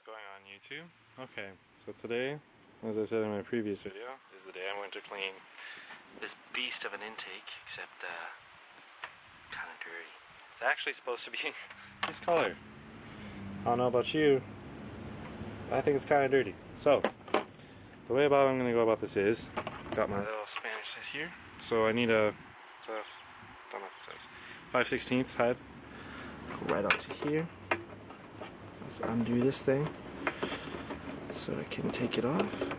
What's going on YouTube? Okay, so today, as I said in my previous video, is the day I'm going to clean this beast of an intake, except kind of dirty. It's actually supposed to be this color. I don't know about you, but I think it's kind of dirty. So, the way about I'm going to go about this is, got my little Spanish set here, so I need a, don't know if it says, 5/16 head. Go right onto here. Let's undo this thing so I can take it off.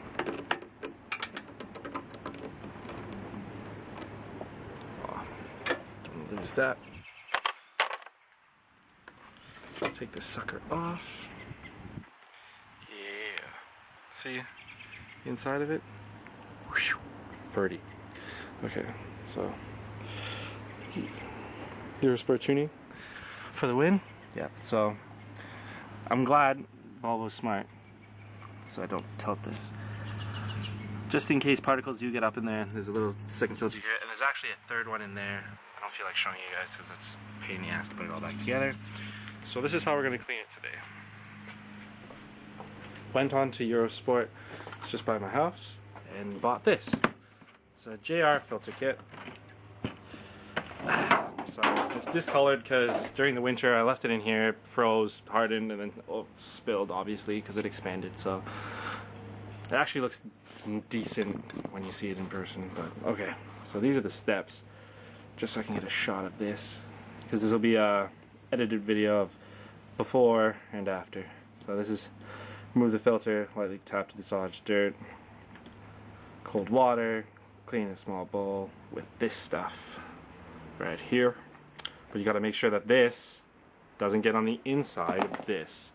Oh, don't lose that. I'll take this sucker off. Yeah. See the inside of it? Whoosh, birdie. Okay, so Eurosport tuning for the win. Yeah, so I'm glad Volvo's smart, so I don't tilt this. Just in case particles do get up in there, there's a little second filter here, and there's actually a third one in there. I don't feel like showing you guys because it's a pain in the ass to put it all back together. So this is how we're going to clean it today. Went on to Eurosport, it's just by my house, and bought this. It's a JR filter kit. So it's discolored because during the winter I left it in here, it froze, hardened, and then spilled obviously because it expanded. So it actually looks decent when you see it in person. But okay, so these are the steps, just so I can get a shot of this, because this will be a edited video of before and after. So this is remove the filter, lightly tap to dislodge dirt, cold water, clean a small bowl with this stuff right here. But you got to make sure that this doesn't get on the inside of this,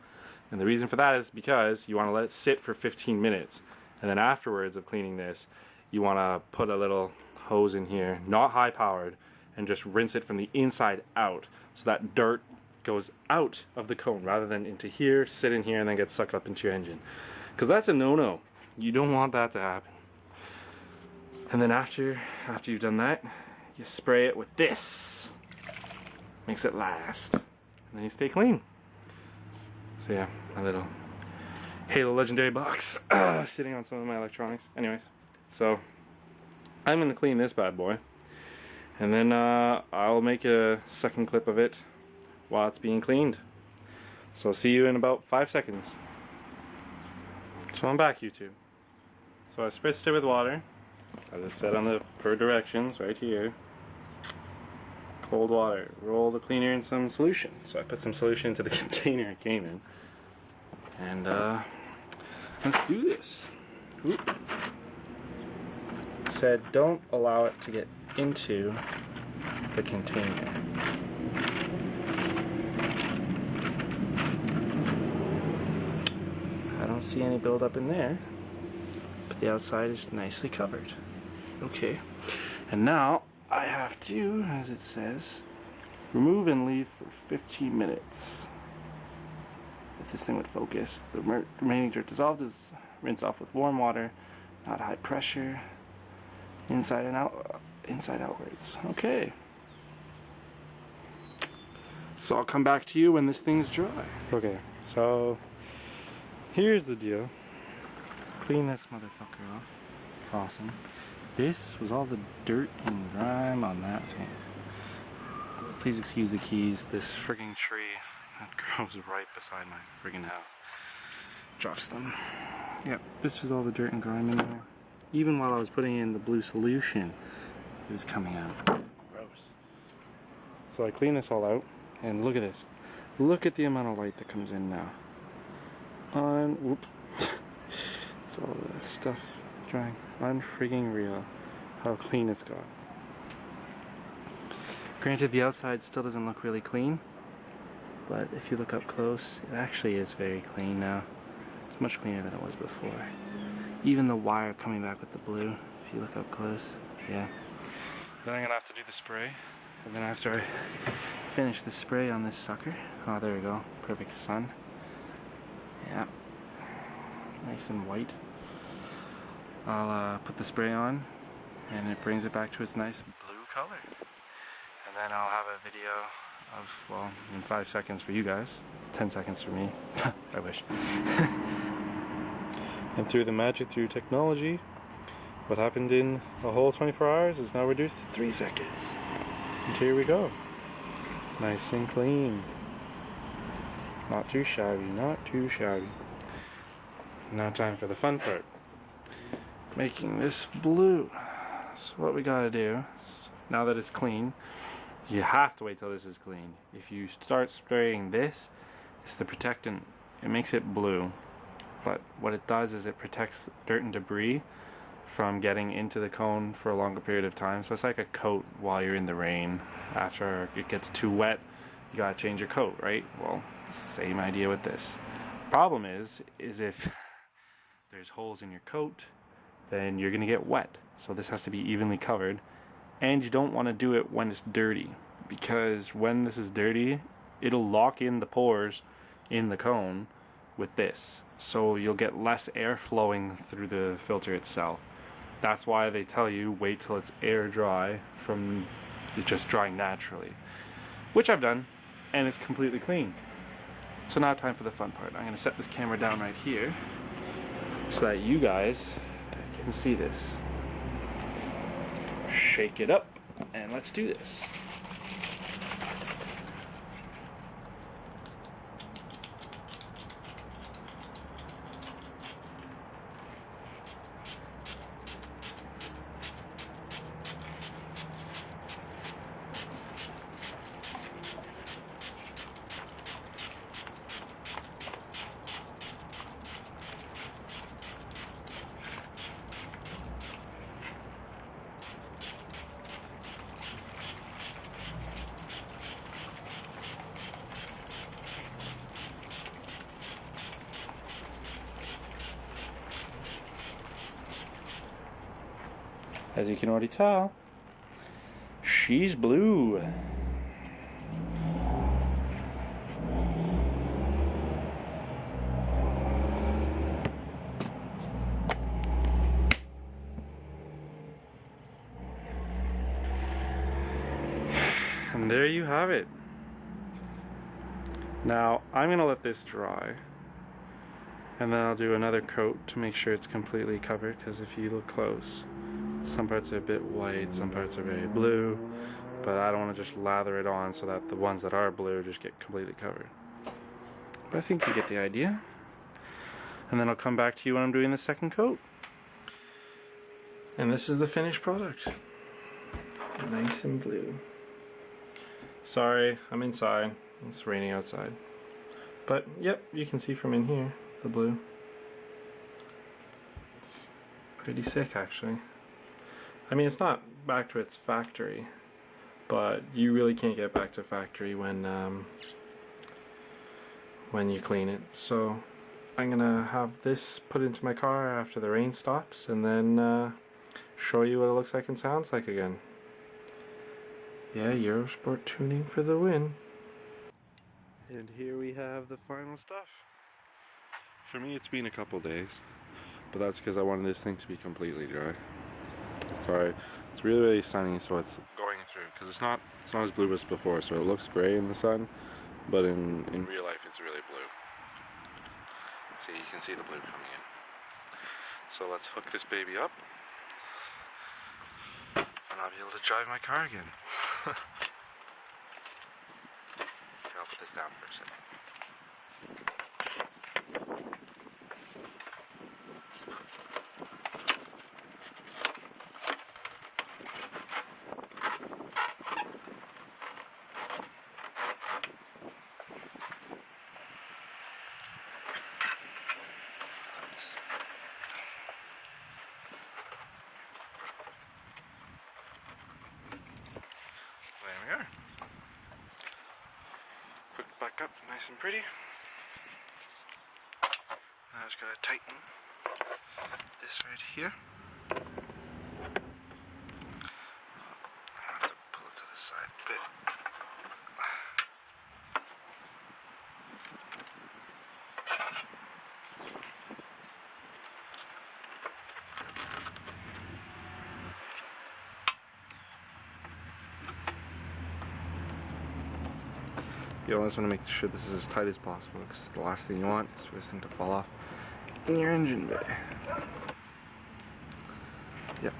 and the reason for that is because you want to let it sit for 15 minutes, and then afterwards of cleaning this you want to put a little hose in here, not high powered, and just rinse it from the inside out so that dirt goes out of the cone rather than into here, sit in here, and then get sucked up into your engine, because that's a no-no. You don't want that to happen. And then after you've done that, you spray it with this. Makes it last. And then you stay clean. So yeah, my little Halo Legendary box sitting on some of my electronics. Anyways, so I'm going to clean this bad boy. And then I'll make a second clip of it while it's being cleaned. So see you in about 5 seconds. So I'm back, YouTube. So I spritzed it with water, as it said on the per directions right here. Cold water. Roll the cleaner in some solution. So I put some solution into the container it came in. And let's do this. Oop. Said don't allow it to get into the container. I don't see any buildup in there, but the outside is nicely covered. Okay. And now I have to, as it says, remove and leave for 15 minutes. If this thing would focus, the remaining dirt dissolved is rinse off with warm water, not high pressure, inside and out, inside outwards. Okay. So I'll come back to you when this thing's dry. Okay, so here's the deal. Clean this motherfucker off. It's awesome. This was all the dirt and grime on that thing. Please excuse the keys. This frigging tree that grows right beside my friggin' house drops them. Yep, this was all the dirt and grime in there. Even while I was putting in the blue solution, it was coming out. Gross. So I clean this all out, and look at this. Look at the amount of light that comes in now. Whoop. It's all the stuff drying. Unfrigging real how clean it's got. Granted, the outside still doesn't look really clean, but if you look up close, it actually is very clean now. It's much cleaner than it was before. Even the wire coming back with the blue, if you look up close, yeah. Then I'm gonna have to do the spray, and then after I finish the spray on this sucker, oh there we go, perfect sun. Yeah, nice and white. I'll put the spray on, and it brings it back to its nice blue color. And then I'll have a video of, well, in 5 seconds for you guys, 10 seconds for me. I wish. And through the magic, through technology, what happened in a whole 24 hours is now reduced to 3 seconds. And here we go. Nice and clean. Not too shabby, not too shabby. Now time for the fun part. Making this blue. So what we gotta do is, now that it's clean, you have to wait till this is clean. If you start spraying this, it's the protectant. It makes it blue. But what it does is it protects dirt and debris from getting into the cone for a longer period of time. So it's like a coat while you're in the rain. After it gets too wet, you gotta change your coat, right? Well, same idea with this. Problem is if there's holes in your coat, then you're gonna get wet. So this has to be evenly covered. And you don't want to do it when it's dirty, because when this is dirty, it'll lock in the pores in the cone with this. So you'll get less air flowing through the filter itself. That's why they tell you wait till it's air dry from it just drying naturally, which I've done, and it's completely clean. So now time for the fun part. I'm going to set this camera down right here so that you guys can see this. Shake it up and let's do this. As you can already tell, she's blue. And there you have it. Now, I'm gonna let this dry, and then I'll do another coat to make sure it's completely covered, because if you look close, some parts are a bit white, some parts are very blue, but I don't want to just lather it on so that the ones that are blue just get completely covered. But I think you get the idea. And then I'll come back to you when I'm doing the second coat. And this is the finished product. Nice and blue. Sorry, I'm inside. It's raining outside. But yep, you can see from in here, the blue. It's pretty sick actually. I mean, it's not back to its factory, but you really can't get back to factory when you clean it. So I'm gonna have this put into my car after the rain stops, and then show you what it looks like and sounds like again. Yeah, Eurosport tuning for the win. And here we have the final stuff. For me, it's been a couple days, but that's because I wanted this thing to be completely dry. Sorry, it's really, really sunny, so it's going through, because it's not as blue as before, so it looks gray in the sun, but in real life it's really blue. See, you can see the blue coming in. So let's hook this baby up, and I'll be able to drive my car again. Here, I'll put this down for a second. There we are. Hooked back up nice and pretty. Now I just gotta tighten this right here. I have to pull it to the side a bit. You always want to make sure this is as tight as possible, because the last thing you want is for this thing to fall off in your engine bay. Yep.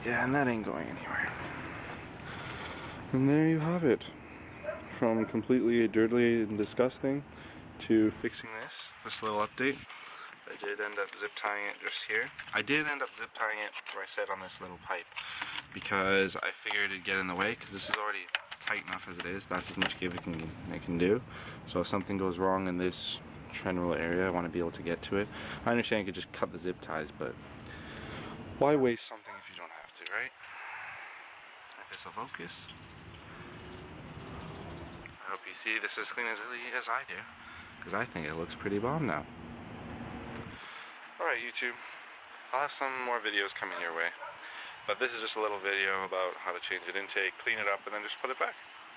Yeah, and that ain't going anywhere. And there you have it. From completely dirty and disgusting to fixing this. Just a little update. I did end up zip tying it just here. I did end up zip tying it where I said on this little pipe, because I figured it'd get in the way, because this is already tight enough as it is. That's as much give it can do. So if something goes wrong in this general area, I want to be able to get to it. I understand you could just cut the zip ties, but why waste something if you don't have to, right? If this will focus. I hope you see this as clean as I do, because I think it looks pretty bomb now. Alright YouTube, I'll have some more videos coming your way, but this is just a little video about how to change an intake, clean it up, and then just put it back,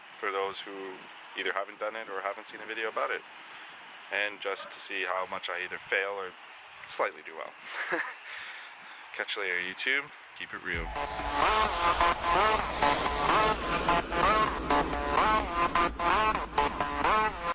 for those who either haven't done it or haven't seen a video about it, and just to see how much I either fail or slightly do well. Catch you later YouTube, keep it real.